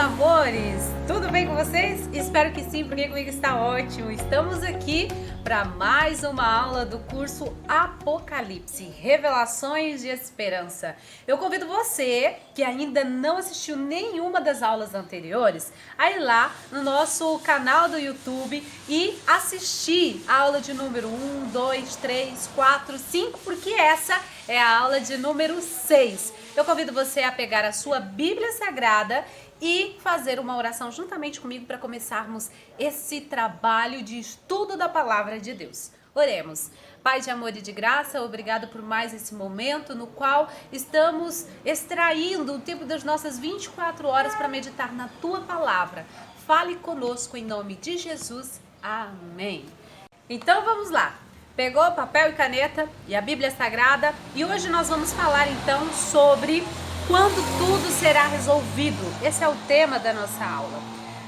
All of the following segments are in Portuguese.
amores! Tudo bem com vocês? Espero que sim, porque comigo está ótimo. Estamos aqui para mais uma aula do curso Apocalipse, Revelações de Esperança. Eu convido você, que ainda não assistiu nenhuma das aulas anteriores, a ir lá no nosso canal do YouTube e assistir a aula de número 1, 2, 3, 4, 5, porque essa é a aula de número 6. Eu convido você a pegar a sua Bíblia Sagrada e fazer uma oração juntamente comigo para começarmos esse trabalho de estudo da Palavra de Deus. Oremos. Pai de amor e de graça, obrigado por mais esse momento no qual estamos extraindo o tempo das nossas 24 horas para meditar na Tua Palavra. Fale conosco em nome de Jesus. Amém. Então vamos lá. Pegou papel e caneta e a Bíblia Sagrada e hoje nós vamos falar então sobre quando tudo será resolvido. Esse é o tema da nossa aula.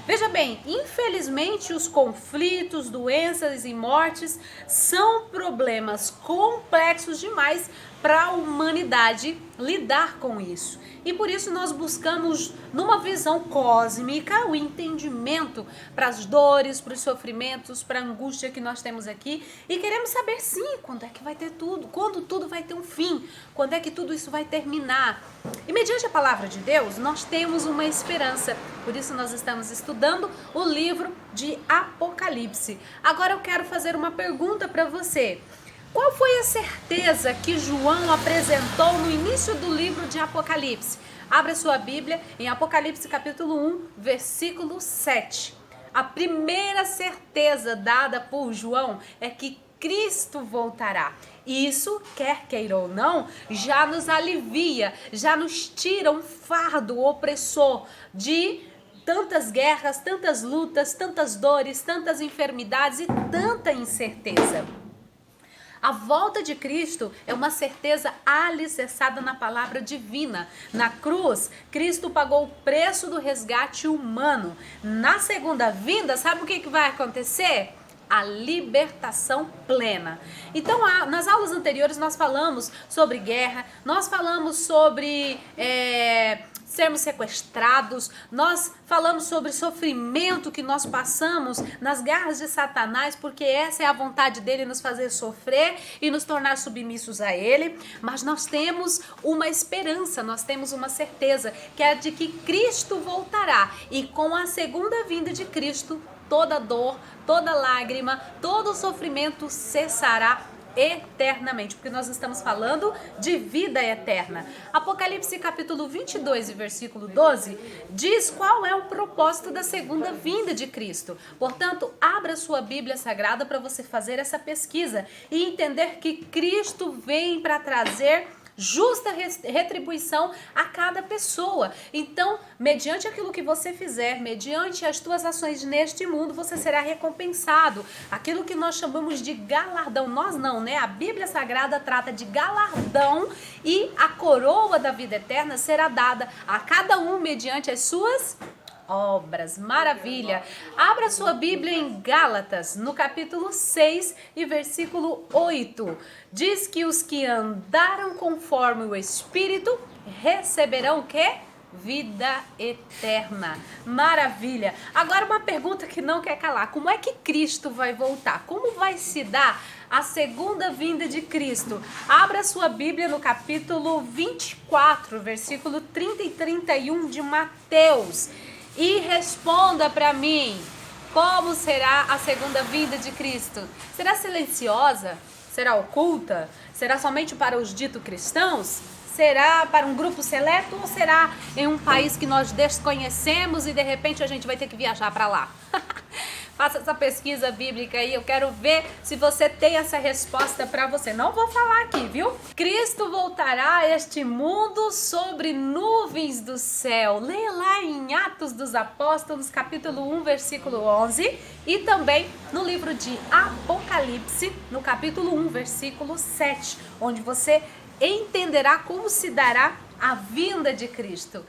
Veja bem, infelizmente os conflitos, doenças e mortes são problemas complexos demais para a humanidade lidar com isso. E por isso nós buscamos, numa visão cósmica, o entendimento para as dores, para os sofrimentos, para a angústia que nós temos aqui. E queremos saber, sim, quando é que vai ter tudo, quando tudo vai ter um fim, quando é que tudo isso vai terminar. E mediante a palavra de Deus, nós temos uma esperança. Por isso nós estamos estudando o livro de Apocalipse. Agora eu quero fazer uma pergunta para você. Qual foi a certeza que João apresentou no início do livro de Apocalipse? Abra sua Bíblia em Apocalipse capítulo 1, versículo 7. A primeira certeza dada por João é que Cristo voltará. Isso, quer queira ou não, já nos alivia, já nos tira um fardo opressor de tantas guerras, tantas lutas, tantas dores, tantas enfermidades e tanta incerteza. A volta de Cristo é uma certeza alicerçada na palavra divina. Na cruz, Cristo pagou o preço do resgate humano. Na segunda vinda, sabe o que vai acontecer? A libertação plena. Então, nas aulas anteriores nós falamos sobre guerra, nós falamos sobre sermos sequestrados, nós falamos sobre sofrimento que nós passamos nas garras de Satanás, porque essa é a vontade dele, nos fazer sofrer e nos tornar submissos a ele. Mas nós temos uma esperança, nós temos uma certeza, que é de que Cristo voltará, e com a segunda vinda de Cristo, toda dor, toda lágrima, todo sofrimento cessará eternamente, porque nós estamos falando de vida eterna. Apocalipse capítulo 22 e versículo 12 diz qual é o propósito da segunda vinda de Cristo. Portanto, abra sua Bíblia Sagrada para você fazer essa pesquisa e entender que Cristo vem para trazer justa retribuição a cada pessoa. Então, mediante aquilo que você fizer, mediante as tuas ações neste mundo, você será recompensado. Aquilo que nós chamamos de galardão, nós não, né? A Bíblia Sagrada trata de galardão, e a coroa da vida eterna será dada a cada um mediante as suas obras. Maravilha! Abra sua Bíblia em Gálatas, no capítulo 6 e versículo 8. Diz que os que andaram conforme o Espírito receberão o quê? Vida eterna. Maravilha! Agora uma pergunta que não quer calar. Como é que Cristo vai voltar? Como vai se dar a segunda vinda de Cristo? Abra sua Bíblia no capítulo 24, versículo 30 e 31 de Mateus. E responda para mim, como será a segunda vinda de Cristo? Será silenciosa? Será oculta? Será somente para os ditos cristãos? Será para um grupo seleto ou será em um país que nós desconhecemos e de repente a gente vai ter que viajar para lá? Faça essa pesquisa bíblica aí, eu quero ver se você tem essa resposta para você. Não vou falar aqui, viu? Cristo voltará a este mundo sobre nuvens do céu. Leia lá em Atos dos Apóstolos, capítulo 1, versículo 11. E também no livro de Apocalipse, no capítulo 1, versículo 7. Onde você entenderá como se dará a vinda de Cristo.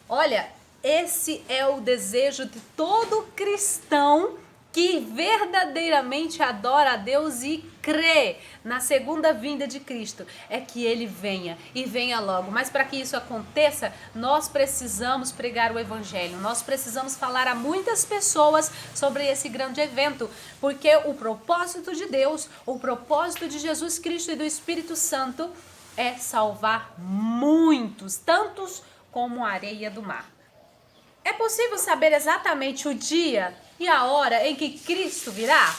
Olha, esse é o desejo de todo cristão que verdadeiramente adora a Deus e crê na segunda vinda de Cristo, é que ele venha e venha logo. Mas para que isso aconteça, nós precisamos pregar o evangelho, nós precisamos falar a muitas pessoas sobre esse grande evento, porque o propósito de Deus, o propósito de Jesus Cristo e do Espírito Santo é salvar muitos, tantos como a areia do mar. É possível saber exatamente o dia e a hora em que Cristo virá?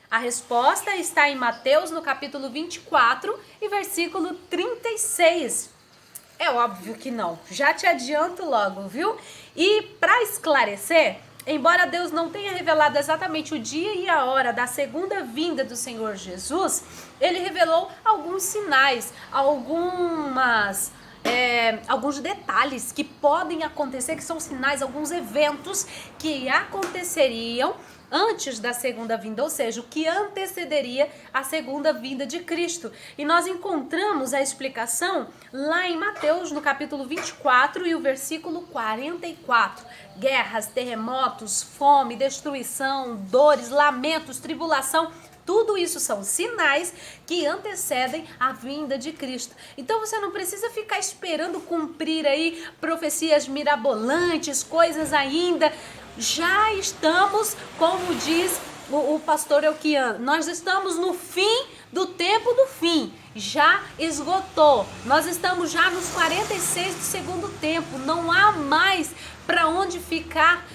A resposta está em Mateus, no capítulo 24 e versículo 36. É óbvio que não, já te adianto logo, viu? E para esclarecer, embora Deus não tenha revelado exatamente o dia e a hora da segunda vinda do Senhor Jesus, ele revelou alguns sinais, alguns detalhes que podem acontecer, que são sinais, alguns eventos que aconteceriam antes da segunda vinda, ou seja, o que antecederia a segunda vinda de Cristo. E nós encontramos a explicação lá em Mateus, no capítulo 24 e o versículo 44. Guerras, terremotos, fome, destruição, dores, lamentos, tribulação, tudo isso são sinais que antecedem a vinda de Cristo. Então você não precisa ficar esperando cumprir aí profecias mirabolantes, coisas ainda. Já estamos, como diz o pastor Elquian, nós estamos no fim do tempo do fim. Já esgotou. Nós estamos já nos 46 do segundo tempo. Não há mais para onde ficar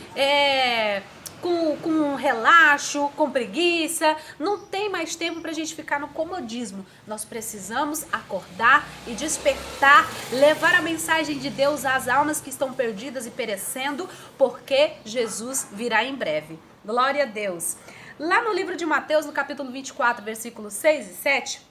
com relaxo, com preguiça. Não tem mais tempo para a gente ficar no comodismo. Nós precisamos acordar e despertar, levar a mensagem de Deus às almas que estão perdidas e perecendo, porque Jesus virá em breve. Glória a Deus. Lá no livro de Mateus, no capítulo 24, versículos 6 e 7,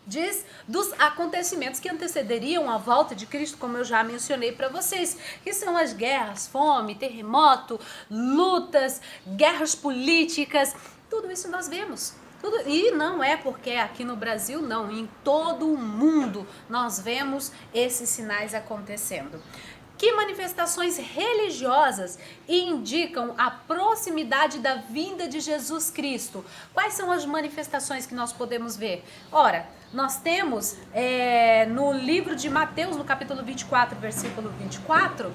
diz dos acontecimentos que antecederiam a volta de Cristo, como eu já mencionei para vocês, que são as guerras, fome, terremoto, lutas, guerras políticas, tudo isso nós vemos. E não é porque aqui no Brasil, não, em todo o mundo nós vemos esses sinais acontecendo. Que manifestações religiosas indicam a proximidade da vinda de Jesus Cristo? Quais são as manifestações que nós podemos ver? Ora, nós temos no livro de Mateus, no capítulo 24, versículo 24,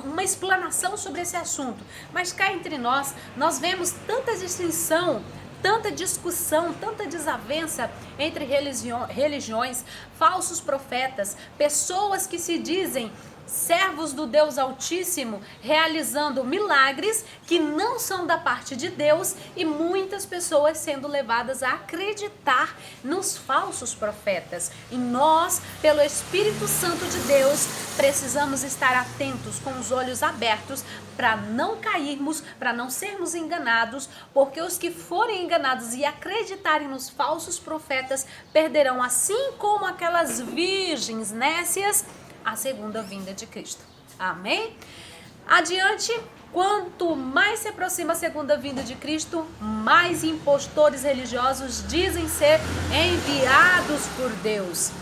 uma explanação sobre esse assunto. Mas cá entre nós vemos tanta distinção, tanta discussão, tanta desavença entre religiões, falsos profetas, pessoas que se dizem servos do Deus Altíssimo, realizando milagres que não são da parte de Deus, e muitas pessoas sendo levadas a acreditar nos falsos profetas. E nós, pelo Espírito Santo de Deus, precisamos estar atentos, com os olhos abertos, para não cairmos, para não sermos enganados, porque os que forem enganados e acreditarem nos falsos profetas perderão, assim como aquelas virgens nécias, a segunda vinda de Cristo. Amém? Adiante, quanto mais se aproxima a segunda vinda de Cristo, mais impostores religiosos dizem ser enviados por Deus.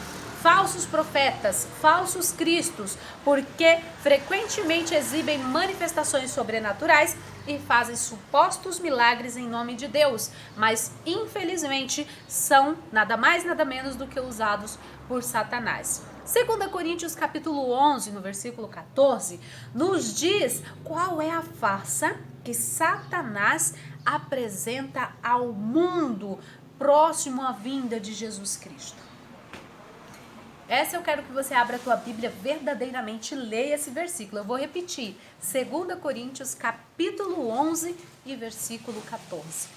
Falsos profetas, falsos cristos, porque frequentemente exibem manifestações sobrenaturais e fazem supostos milagres em nome de Deus, mas infelizmente são nada mais nada menos do que usados por Satanás. 2 Coríntios capítulo 11, no versículo 14, nos diz qual é a farsa que Satanás apresenta ao mundo próximo à vinda de Jesus Cristo. Essa eu quero que você abra a tua Bíblia verdadeiramente e leia esse versículo. Eu vou repetir, 2 Coríntios capítulo 11 e versículo 14.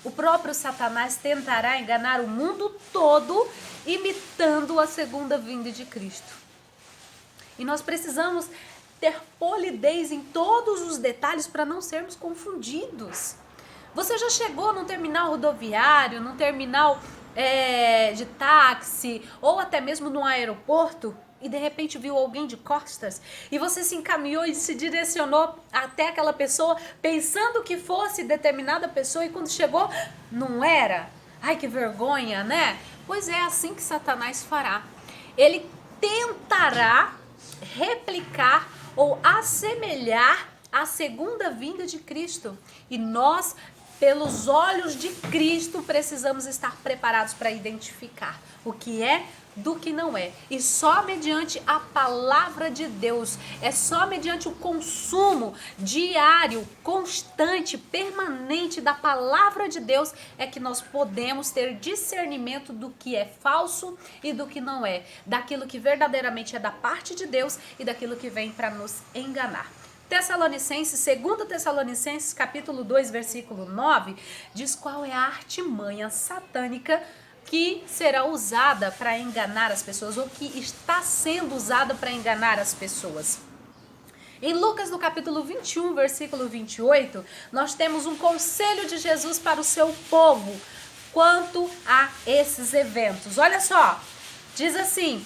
O próprio Satanás tentará enganar o mundo todo, imitando a segunda vinda de Cristo. E nós precisamos ter polidez em todos os detalhes para não sermos confundidos. Você já chegou num terminal rodoviário, num terminal de táxi, ou até mesmo num aeroporto, e de repente viu alguém de costas, e você se encaminhou e se direcionou até aquela pessoa, pensando que fosse determinada pessoa, e quando chegou, não era? Ai, que vergonha, né? Pois é assim que Satanás fará. Ele tentará replicar ou assemelhar a segunda vinda de Cristo. E nós, pelos olhos de Cristo, precisamos estar preparados para identificar o que é do que não é. E só mediante a palavra de Deus, é só mediante o consumo diário, constante, permanente da palavra de Deus é que nós podemos ter discernimento do que é falso e do que não é, daquilo que verdadeiramente é da parte de Deus e daquilo que vem para nos enganar. Tessalonicenses, 2 Tessalonicenses, capítulo 2, versículo 9, diz qual é a artimanha satânica que será usada para enganar as pessoas, ou que está sendo usada para enganar as pessoas. Em Lucas, no capítulo 21, versículo 28, nós temos um conselho de Jesus para o seu povo quanto a esses eventos. Olha só, diz assim: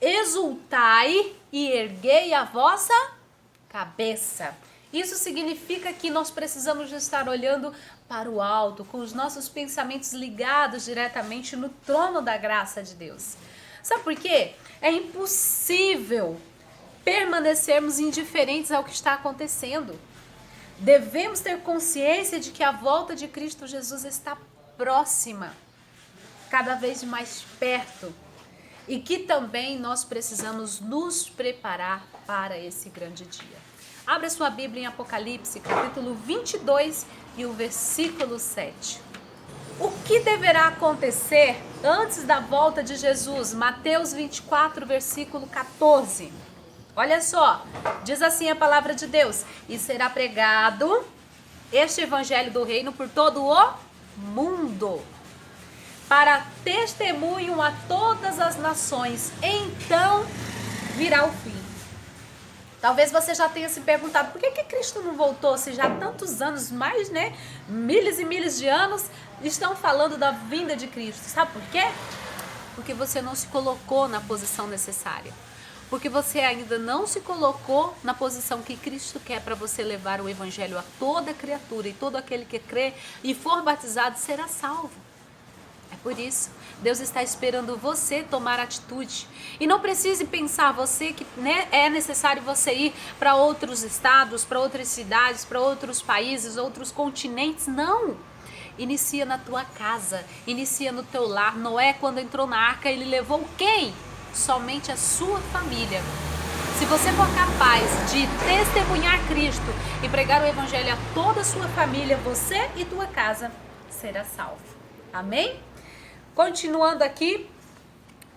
exultai e erguei a vossa cabeça. Isso significa que nós precisamos estar olhando para o alto, com os nossos pensamentos ligados diretamente no trono da graça de Deus. Sabe por quê? É impossível permanecermos indiferentes ao que está acontecendo. Devemos ter consciência de que a volta de Cristo Jesus está próxima, cada vez mais perto, e que também nós precisamos nos preparar para esse grande dia. Abra sua Bíblia em Apocalipse, capítulo 22 e o versículo 7. O que deverá acontecer antes da volta de Jesus? Mateus 24, versículo 14. Olha só, diz assim a palavra de Deus: e será pregado este evangelho do reino por todo o mundo, para testemunho a todas as nações, então virá o fim. Talvez você já tenha se perguntado, por que Cristo não voltou, se já há tantos anos, mais, milhares e milhares de anos, estão falando da vinda de Cristo. Sabe por quê? Porque você não se colocou na posição necessária. Porque você ainda não se colocou na posição que Cristo quer para você levar o evangelho a toda criatura, e todo aquele que crê e for batizado será salvo. É por isso, Deus está esperando você tomar atitude. E não precise pensar você que é necessário você ir para outros estados, para outras cidades, para outros países, outros continentes. Não! Inicia na tua casa, inicia no teu lar. Noé, quando entrou na arca, ele levou quem? Somente a sua família. Se você for capaz de testemunhar Cristo e pregar o evangelho a toda a sua família, você e tua casa será salvo. Amém? Continuando aqui,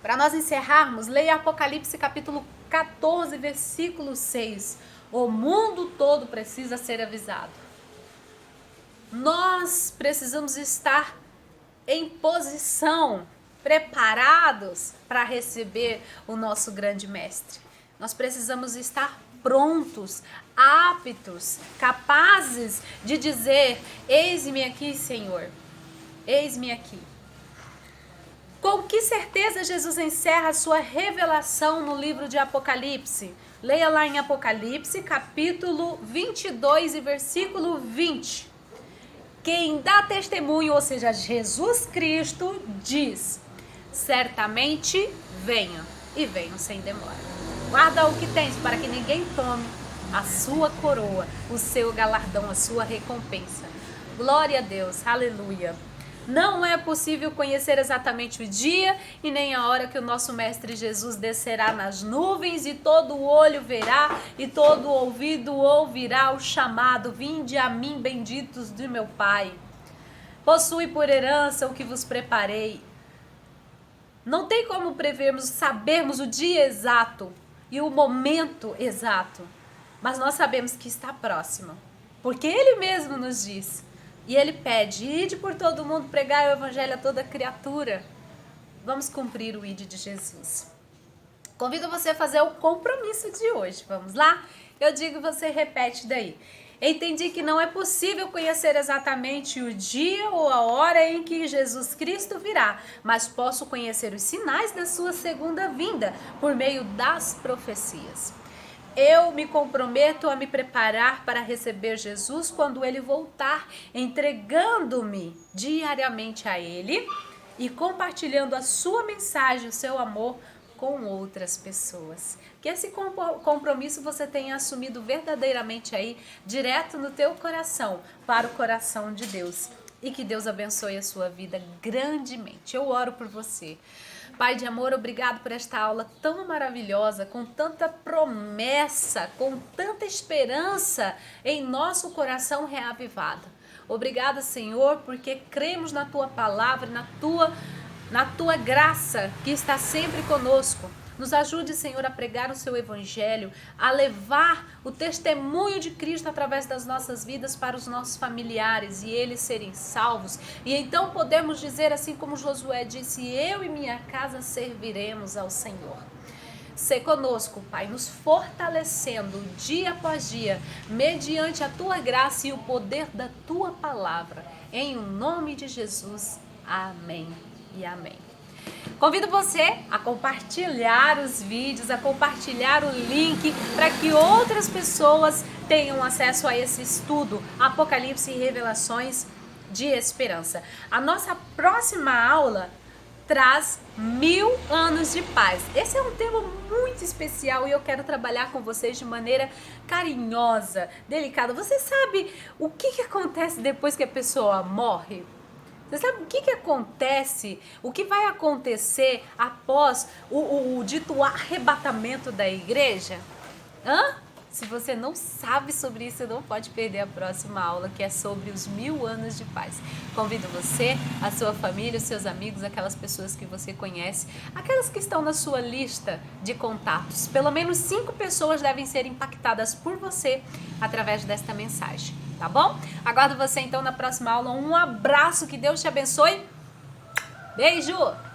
para nós encerrarmos, leia Apocalipse capítulo 14, versículo 6. O mundo todo precisa ser avisado. Nós precisamos estar em posição, preparados para receber o nosso grande mestre. Nós precisamos estar prontos, aptos, capazes de dizer: eis-me aqui, Senhor, eis-me aqui. Com que certeza Jesus encerra a sua revelação no livro de Apocalipse? Leia lá em Apocalipse, capítulo 22 e versículo 20. Quem dá testemunho, ou seja, Jesus Cristo, diz: certamente venha, e venham sem demora. Guarda o que tens, para que ninguém tome a sua coroa, o seu galardão, a sua recompensa. Glória a Deus, aleluia. Não é possível conhecer exatamente o dia e nem a hora que o nosso Mestre Jesus descerá nas nuvens, e todo olho verá e todo ouvido ouvirá o chamado: vinde a mim, benditos de meu Pai. Possui por herança o que vos preparei. Não tem como prevermos, sabermos o dia exato e o momento exato, mas nós sabemos que está próximo, porque Ele mesmo nos diz. E Ele pede: ide por todo mundo, pregai o evangelho a toda criatura. Vamos cumprir o ide de Jesus. Convido você a fazer o compromisso de hoje. Vamos lá? Eu digo e você repete daí. Entendi que não é possível conhecer exatamente o dia ou a hora em que Jesus Cristo virá, mas posso conhecer os sinais da sua segunda vinda por meio das profecias. Eu me comprometo a me preparar para receber Jesus quando Ele voltar, entregando-me diariamente a Ele e compartilhando a sua mensagem, o seu amor com outras pessoas. Que esse compromisso você tenha assumido verdadeiramente aí, direto no teu coração, para o coração de Deus. E que Deus abençoe a sua vida grandemente. Eu oro por você. Pai de amor, obrigado por esta aula tão maravilhosa, com tanta promessa, com tanta esperança em nosso coração reavivado. Obrigada, Senhor, porque cremos na Tua palavra, na tua graça que está sempre conosco. Nos ajude, Senhor, a pregar o Seu Evangelho, a levar o testemunho de Cristo através das nossas vidas para os nossos familiares e eles serem salvos. E então podemos dizer, assim como Josué disse, eu e minha casa serviremos ao Senhor. Sê conosco, Pai, nos fortalecendo dia após dia, mediante a Tua graça e o poder da Tua palavra. Em o nome de Jesus. Amém e amém. Convido você a compartilhar os vídeos, a compartilhar o link para que outras pessoas tenham acesso a esse estudo, Apocalipse e Revelações de Esperança. A nossa próxima aula traz 1000 anos de paz. Esse é um tema muito especial e eu quero trabalhar com vocês de maneira carinhosa, delicada. Você sabe o que acontece depois que a pessoa morre? Você sabe o que acontece? O que vai acontecer após o dito arrebatamento da igreja? Se você não sabe sobre isso, você não pode perder a próxima aula, que é sobre os 1000 anos de paz. Convido você, a sua família, os seus amigos, aquelas pessoas que você conhece, aquelas que estão na sua lista de contatos. Pelo menos 5 pessoas devem ser impactadas por você através desta mensagem, tá bom? Aguardo você então na próxima aula. Um abraço, que Deus te abençoe. Beijo!